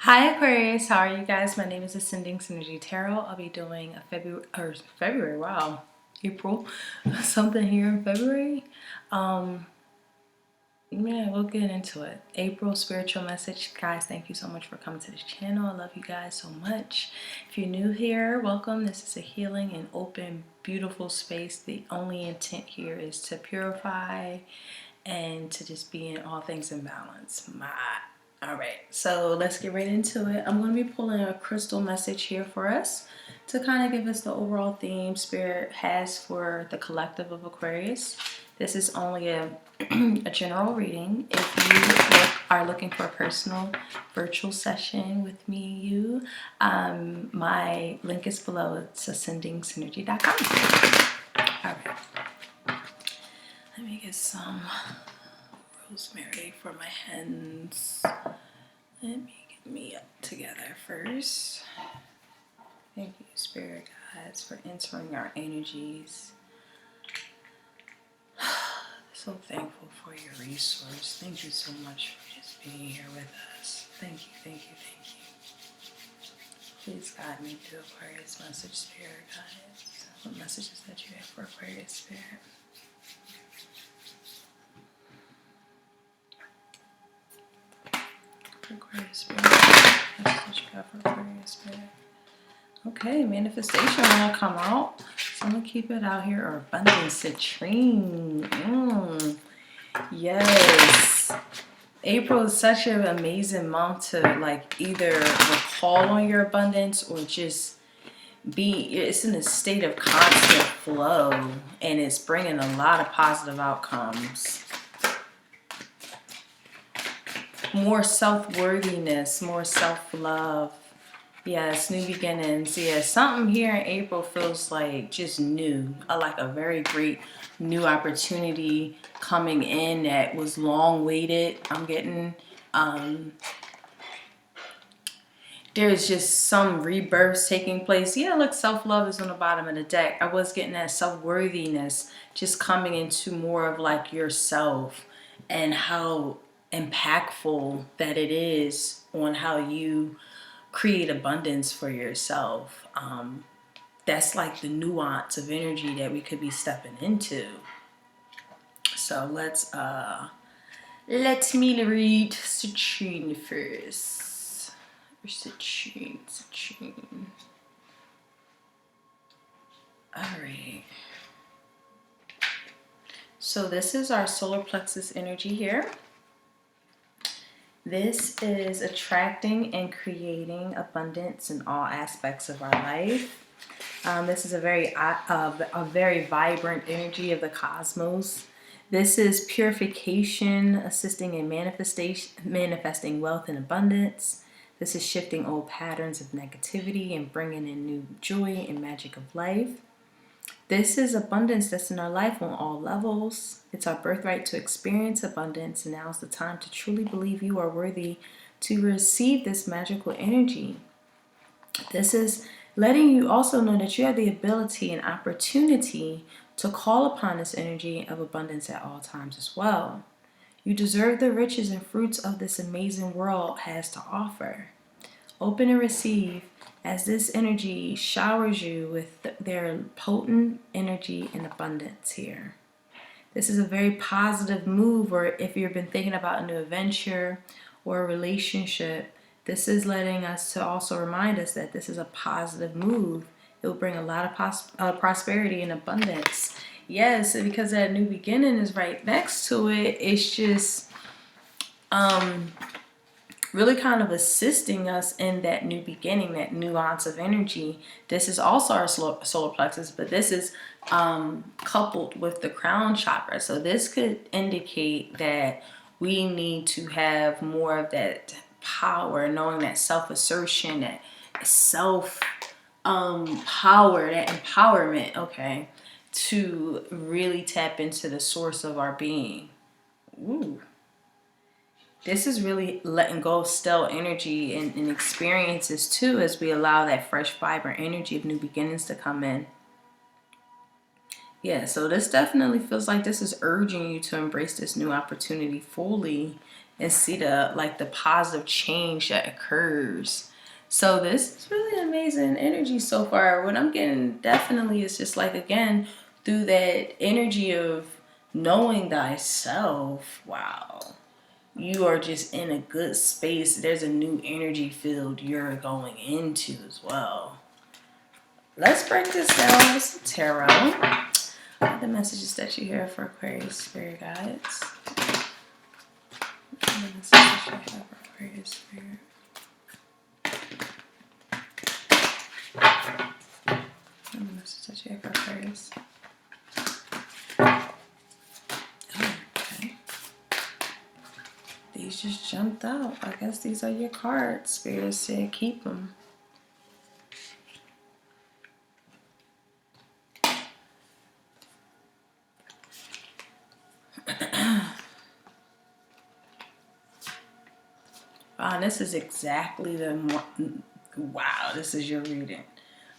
Hi Aquarius, how are you guys? My name is Ascending Synergy Tarot. I'll be doing a February, wow, April, something here in February. Yeah, we'll get into it. April spiritual message. Guys, thank you so much for coming to this channel. I love you guys so much. If you're new here, welcome. This is a healing and open, beautiful space. The only intent here is to purify and to just be in all things in balance. All right, so let's get right into it. I'm going to be pulling a crystal message here for us to kind of give us the overall theme Spirit has for the collective of Aquarius. This is only a general reading. If you are looking for a personal virtual session with me, my link is below. It's ascendingsynergy.com. All right, let me get some rosemary for my hands. Let me get me up together first. Thank you, Spirit Guides, for entering our energies. So thankful for your resource. Thank you so much for just being here with us. Thank you, thank you, thank you. Please guide me through Aquarius message, Spirit Guides. What messages that you have for Aquarius Spirit? Aquarius Spirit. Message that you have for Aquarius Spirit. Okay, manifestation will come out. So I'm gonna keep it out here. Or abundance citrine. Yes. April is such an amazing month to like either recall on your abundance or just it's in a state of constant flow, and it's bringing a lot of positive outcomes. More self-worthiness, more self-love. Yes, new beginnings. Yeah, something here in April feels like just new, like a very great new opportunity coming in that was long waited. I'm getting, there's just some rebirths taking place. Yeah, look, self-love is on the bottom of the deck. I was getting that self-worthiness just coming into more of like yourself and how impactful that it is on how you create abundance for yourself. That's like the nuance of energy that we could be stepping into. So let me read citrine first. Citrine. All right. So this is our solar plexus energy here. This is attracting and creating abundance in all aspects of our life. This is a very vibrant energy of the cosmos. This is purification, assisting in manifesting wealth and abundance. This is shifting old patterns of negativity and bringing in new joy and magic of life. This is abundance that's in our life on all levels. It's our birthright to experience abundance, and now's the time to truly believe you are worthy to receive this magical energy. This is letting you also know that you have the ability and opportunity to call upon this energy of abundance at all times as well. You deserve the riches and fruits of this amazing world has to offer. Open and receive as this energy showers you with their potent energy and abundance here. This is a very positive move, or if you've been thinking about a new adventure or a relationship, this is letting us to also remind us that this is a positive move. It will bring a lot of prosperity and abundance. Yes, because that new beginning is right next to it. It's just really kind of assisting us in that new beginning, that nuance of energy. This is also our solar plexus, but this is coupled with the crown chakra. So this could indicate that we need to have more of that power, knowing that self-assertion, that self-power, that empowerment, okay, to really tap into the source of our being. Ooh. This is really letting go of stale energy and experiences too, as we allow that fresh, vibrant energy of new beginnings to come in. Yeah, so this definitely feels like this is urging you to embrace this new opportunity fully and see the positive change that occurs. So this is really amazing energy so far. What I'm getting definitely is just like, again, through that energy of knowing thyself. Wow. You are just in a good space. There's a new energy field you're going into as well. Let's break this down with some tarot. The messages that you hear for Aquarius spirit guides. The messages that you have for Aquarius spirit. And the message that you have for Aquarius. Okay. These just jumped out. I guess these are your cards. Spirit said keep them. This is exactly wow, this is your reading.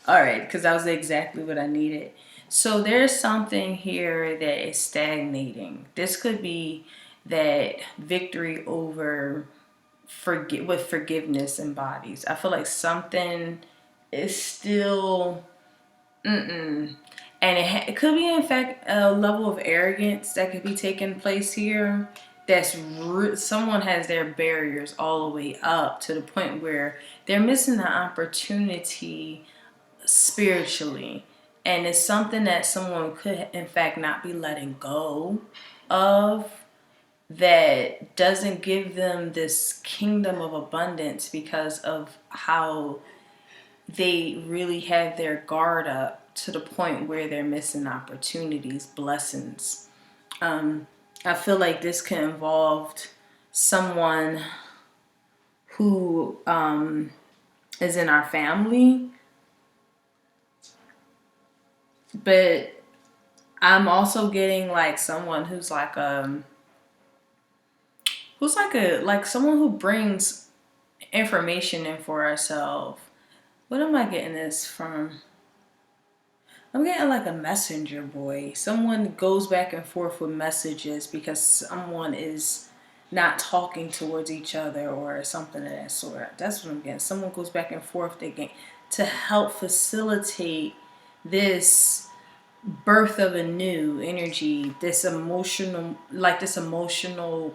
All right, because that was exactly what I needed. So there's something here that is stagnating. This could be that victory over with forgiveness embodies. I feel like something is still and it could be, in fact, a level of arrogance that could be taking place here. That's someone has their barriers all the way up to the point where they're missing the opportunity spiritually, and it's something that someone could, in fact, not be letting go of, that doesn't give them this kingdom of abundance because of how they really have their guard up to the point where they're missing opportunities, blessings. I feel like this can involve someone who is in our family, but I'm also getting like someone who's like someone who brings information in for ourselves. What am I getting this from? I'm getting like a messenger boy. Someone goes back and forth with messages because someone is not talking towards each other or something of that sort. That's what I'm getting. Someone goes back and forth to help facilitate this birth of a new energy, this emotional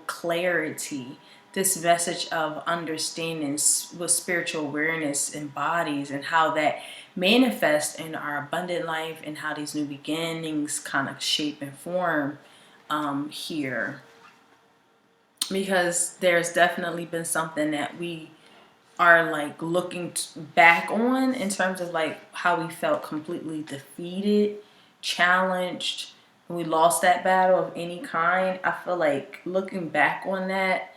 clarity, this message of understanding what spiritual awareness embodies and how that manifests in our abundant life and how these new beginnings kind of shape and form here. Because there's definitely been something that we are like looking back on in terms of like how we felt completely defeated, challenged, we lost that battle of any kind. I feel like looking back on that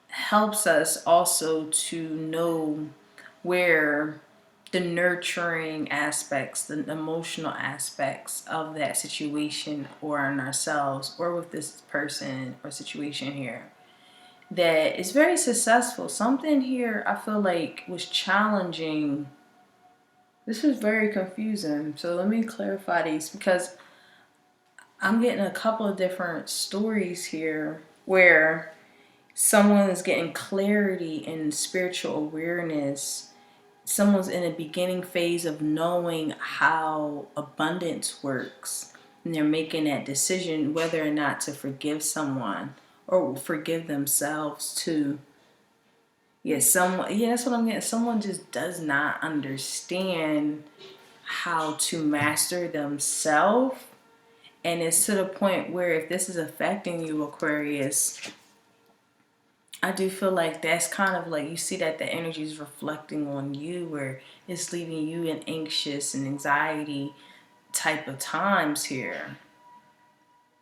helps us also to know where the nurturing aspects, the emotional aspects of that situation or in ourselves or with this person or situation here that is very successful. Something here I feel like was challenging. This is very confusing. So let me clarify these because I'm getting a couple of different stories here where someone is getting clarity in spiritual awareness. Someone's in a beginning phase of knowing how abundance works. And they're making that decision whether or not to forgive someone or forgive themselves too. That's what I'm getting. Someone just does not understand how to master themselves. And it's to the point where if this is affecting you, Aquarius, I do feel like that's kind of like you see that the energy is reflecting on you, where it's leaving you in anxious and anxiety type of times here.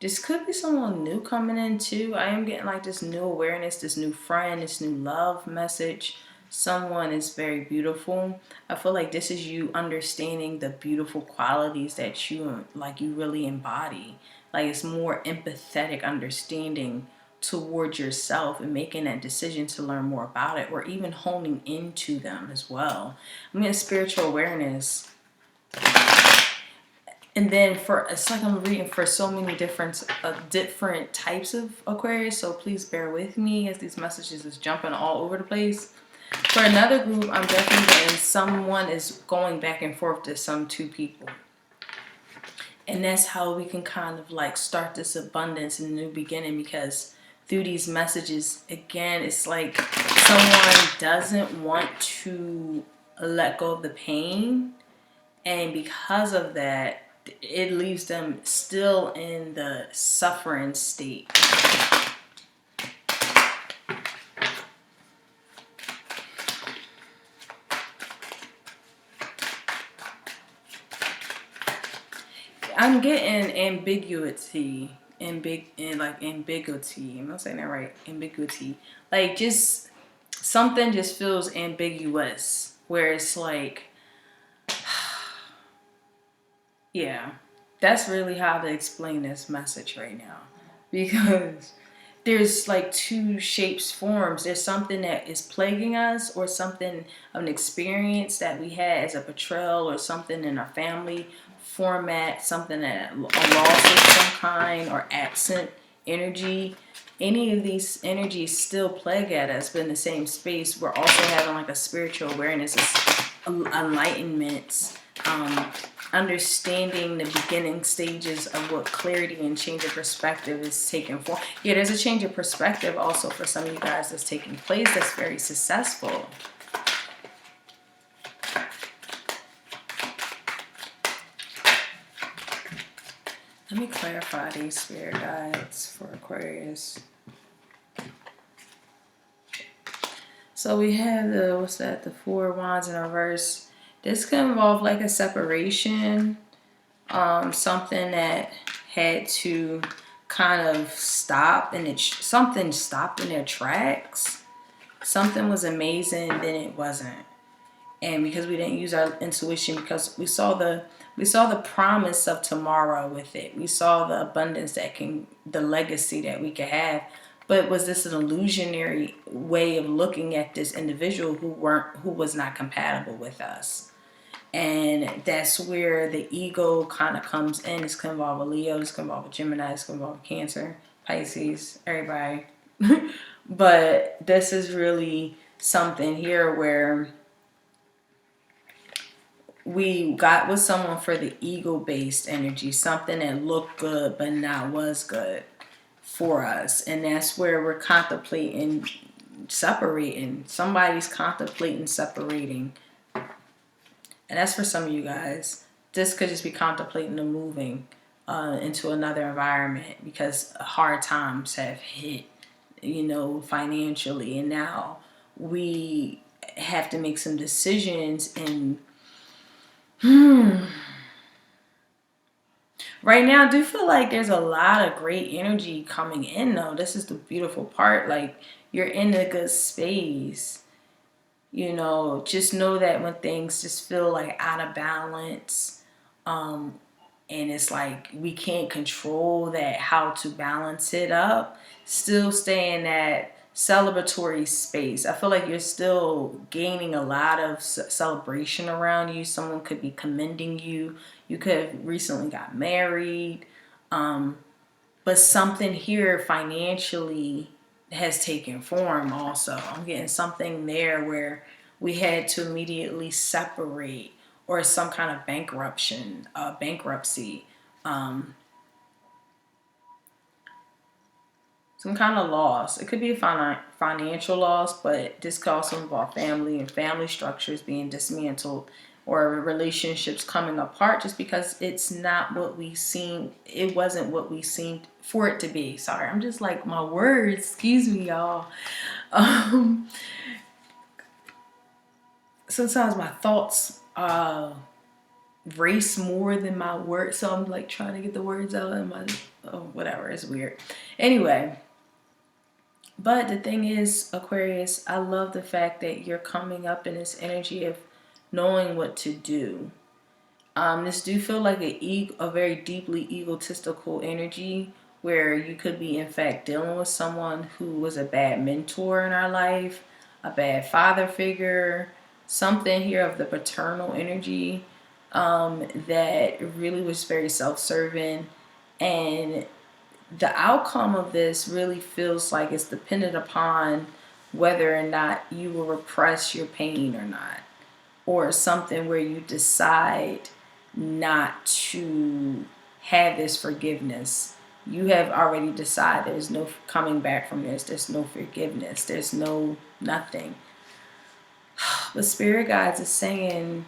This could be someone new coming in too. I am getting like this new awareness, this new friend, this new love message. Someone is very beautiful. I feel like this is you understanding the beautiful qualities that you really embody. Like it's more empathetic understanding towards yourself and making that decision to learn more about it or even honing into them as well. I mean, spiritual awareness. And then it's like I'm reading for so many different types of Aquarius, so please bear with me as these messages is jumping all over the place. For another group, I'm definitely getting someone is going back and forth to some two people. And that's how we can kind of like start this abundance in the new beginning, because through these messages, again, it's like someone doesn't want to let go of the pain. And because of that, it leaves them still in the suffering state. I'm getting ambiguity. Ambiguity. Am I saying that right? Ambiguity. Like, just something just feels ambiguous, where it's like, yeah, that's really how to explain this message right now. Because there's like two shapes, forms. There's something that is plaguing us, or something of an experience that we had as a betrayal, or something in our family format, something that a loss of some kind, or absent energy. Any of these energies still plague at us, but in the same space, we're also having like a spiritual awareness, enlightenment, understanding the beginning stages of what clarity and change of perspective is taking form. Yeah, there's a change of perspective also for some of you guys that's taking place that's very successful. Let me clarify these spirit guides for Aquarius. So we have the Four of Wands in reverse. This could involve like a separation, something that had to kind of stop, and something stopped in their tracks. Something was amazing, then it wasn't. And because we didn't use our intuition, because we saw the promise of tomorrow with it. We saw the abundance the legacy that we could have. But was this an illusionary way of looking at this individual who was not compatible with us? And that's where the ego kind of comes in. This can involve a Leo, this can involve a Gemini, this can involve Cancer, Pisces, everybody. But this is really something here where we got with someone for the ego-based energy, something that looked good but not was good for us. And that's where we're contemplating separating. Somebody's contemplating separating. And that's for some of you guys. This could just be contemplating the moving into another environment, because hard times have hit, financially. And now we have to make some decisions. And right now, I do feel like there's a lot of great energy coming in, though. This is the beautiful part. Like, you're in a good space. Just know that when things just feel like out of balance, and it's like we can't control that, how to balance it up, still stay in that celebratory space. I feel like you're still gaining a lot of celebration around you. Someone could be commending you. You could have recently got married. But something here financially has taken form also. I'm getting something there where we had to immediately separate, or some kind of bankruptcy, some kind of loss. It could be a financial loss, but this could also involve family and family structures being dismantled, or relationships coming apart, just because it's not what we seemed. It wasn't what we seemed for it to be. Sorry, I'm just like, my words, excuse me, y'all. Sometimes my thoughts race more than my words, so I'm like trying to get the words out and whatever, it's weird. Anyway, but the thing is, Aquarius, I love the fact that you're coming up in this energy of knowing what to do. This do feel like a very deeply egotistical energy, where you could be in fact dealing with someone who was a bad mentor in our life, a bad father figure, something here of the paternal energy. that really was very self-serving, and the outcome of this really feels like it's dependent upon whether or not you will repress your pain or not, or something where you decide not to have this forgiveness. You have already decided there's no coming back from this. There's no forgiveness. There's no nothing. But Spirit Guides is saying,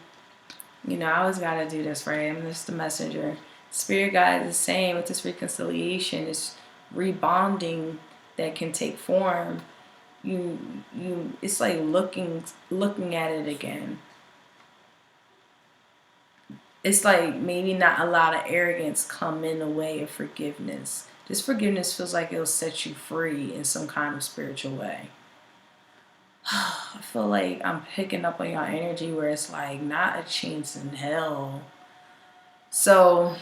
you know, I always got to do this, right? I'm just the messenger. Spirit Guides is saying with this reconciliation, this rebonding that can take form, it's like looking at it again. It's like maybe not a lot of arrogance come in the way of forgiveness. This forgiveness feels like it'll set you free in some kind of spiritual way. I feel like I'm picking up on your energy where it's like not a chance in hell. So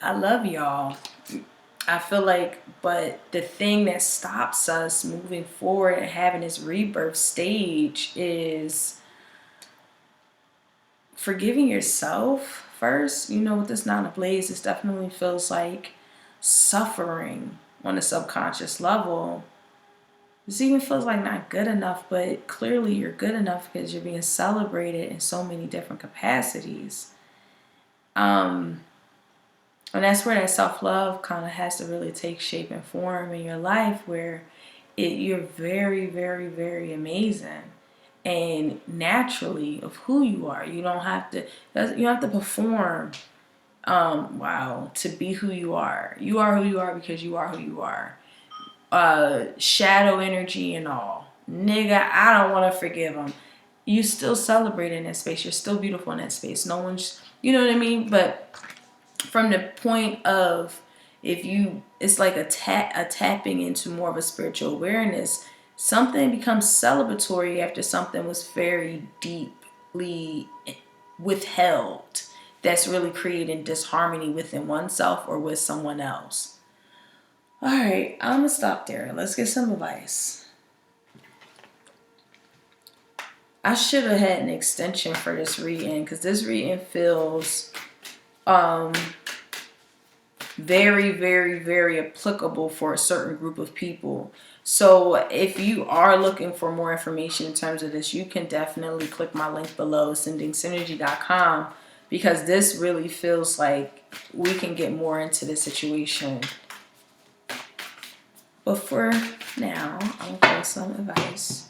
I love y'all. I feel like, but the thing that stops us moving forward and having this rebirth stage is forgiving yourself first. You know, with this Nine of Blades, this definitely feels like suffering on a subconscious level. This even feels like not good enough, but clearly you're good enough because you're being celebrated in so many different capacities. And that's where that self-love kind of has to really take shape and form in your life, where you're very, very, very amazing. And naturally of who you are. You don't have to perform to be who you are. You are who you are because you are who you are. Shadow energy and all. Nigga, I don't want to forgive them. You still celebrate in that space. You're still beautiful in that space. No one's, you know what I mean? But from the point of, it's like a tapping into more of a spiritual awareness. Something becomes celebratory after something was very deeply withheld. That's really creating disharmony within oneself or with someone else. All right, I'm gonna stop there. Let's get some advice. I should have had an extension for this reading because this reading feels very, very, very applicable for a certain group of people. So if you are looking for more information in terms of this, you can definitely click my link below, sendingsynergy.com, because this really feels like we can get more into the situation. But for now, I'm going to give some advice.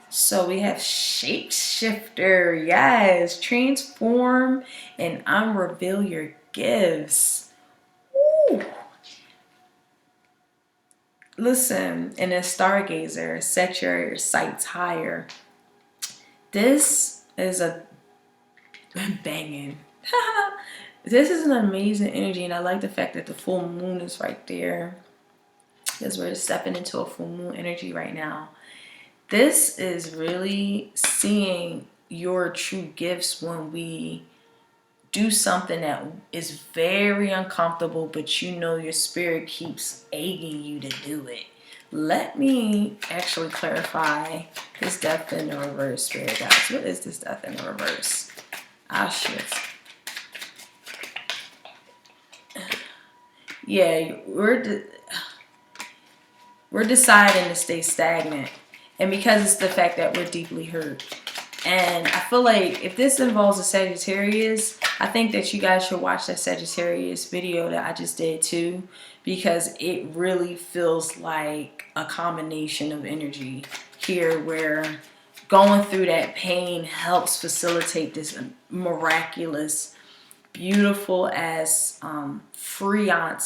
So we have Shapeshifter. Yes. Transform and unreveal your gifts. Ooh. Listen, in a stargazer, set your sights higher. This is a banging. This is an amazing energy, and I like the fact that the full moon is right there, because we're stepping into a full moon energy right now. This is really seeing your true gifts when we do something that is very uncomfortable, but you know your spirit keeps egging you to do it. Let me actually clarify this death in the reverse, Spirit Guides. What is this death in the reverse? Ah, shit. Yeah, we're deciding to stay stagnant. And because it's the fact that we're deeply hurt. And I feel like if this involves a Sagittarius, I think that you guys should watch that Sagittarius video that I just did too. Because it really feels like a combination of energy here, where going through that pain helps facilitate this miraculous, beautiful as freedom,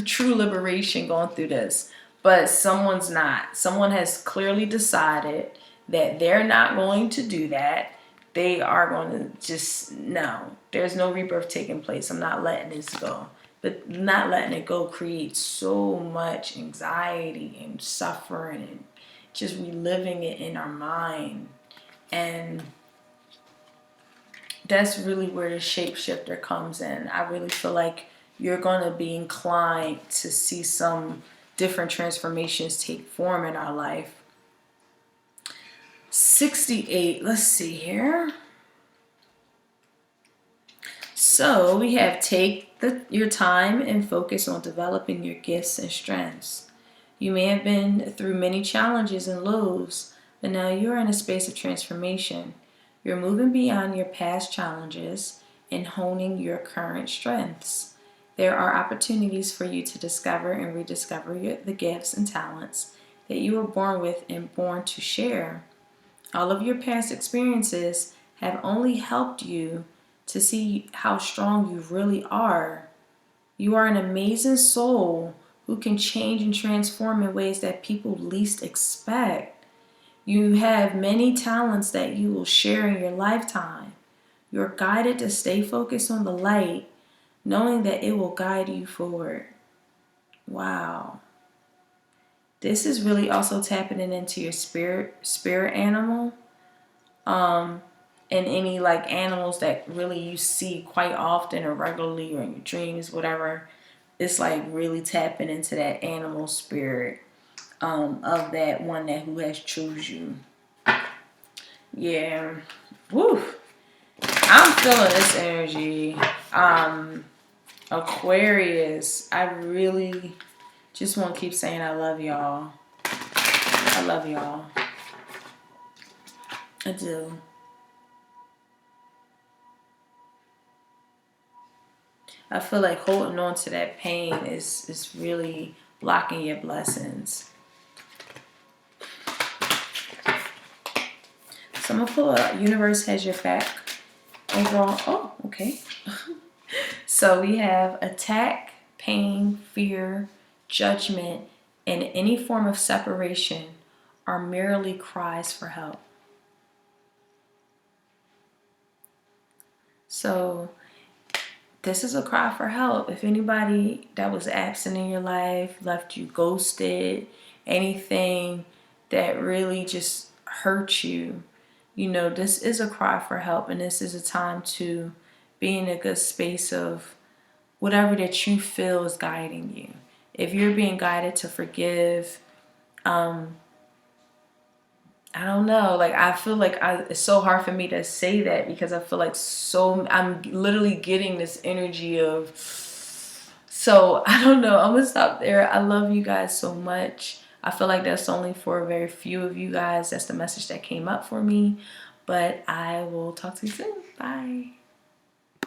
true liberation going through this. But someone's not. Someone has clearly decided that they're not going to do that. They are going to just, no, there's no rebirth taking place. I'm not letting this go. But not letting it go creates so much anxiety and suffering and just reliving it in our mind. And that's really where the shapeshifter comes in. I really feel like you're going to be inclined to see some different transformations take form in our life. 68, let's see here. So we have take your time and focus on developing your gifts and strengths. You may have been through many challenges and lows, but now you're in a space of transformation. You're moving beyond your past challenges and honing your current strengths. There are opportunities for you to discover and rediscover the gifts and talents that you were born with and born to share. All of your past experiences have only helped you to see how strong you really are. You are an amazing soul who can change and transform in ways that people least expect. You have many talents that you will share in your lifetime. You're guided to stay focused on the light, knowing that it will guide you forward. Wow. This is really also tapping into your spirit animal. And any like animals that really you see quite often or regularly or in your dreams, whatever. It's like really tapping into that animal spirit of that one that who has chose you. Yeah. Woo. I'm feeling this energy. Aquarius, I really just want to keep saying I love y'all. I love y'all. I do. I feel like holding on to that pain is really blocking your blessings. So I'm going to pull up Universe Has Your Back overall. Oh, okay. So we have attack, pain, fear, judgment, and any form of separation are merely cries for help. So this is a cry for help. If anybody that was absent in your life, left you ghosted, anything that really just hurt you, you know, this is a cry for help. And this is a time to be in a good space of whatever that you feel is guiding you. If you're being guided to forgive, I don't know. Like, I feel like it's so hard for me to say that because I feel like I'm literally getting this energy of, so I don't know. I'm going to stop there. I love you guys so much. I feel like that's only for a very few of you guys. That's the message that came up for me. But I will talk to you soon. Bye.